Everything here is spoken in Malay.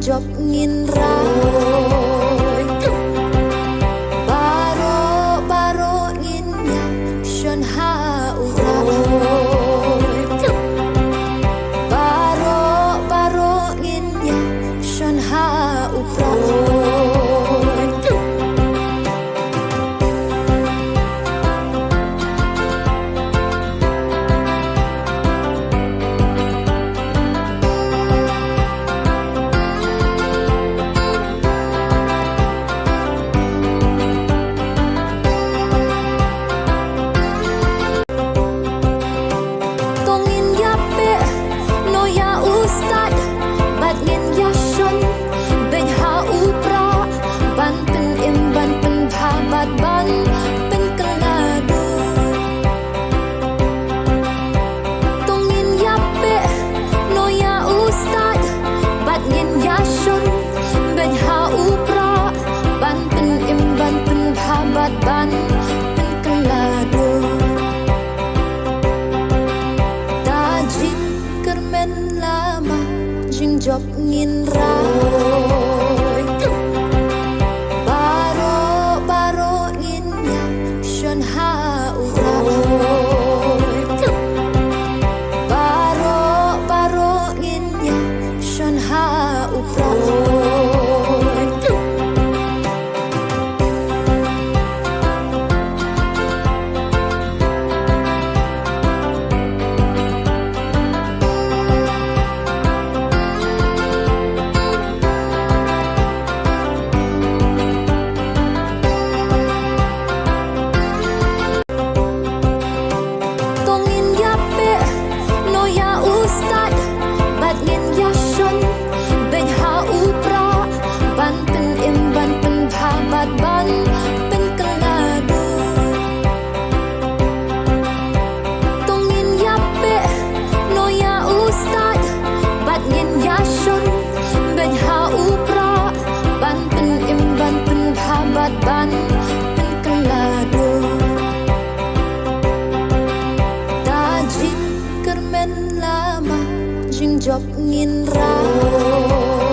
job ngin raoy baro ngin ya shon ha uraoy baro ngin ya shon ha uraoy ban pen kelado ta jing kermen lama jing job ngin raoy baro ngin ya shon ha uraoy baro ngin ya shon ha uraoy ban pen kelado ta jing kermen lama jing job ngin raoy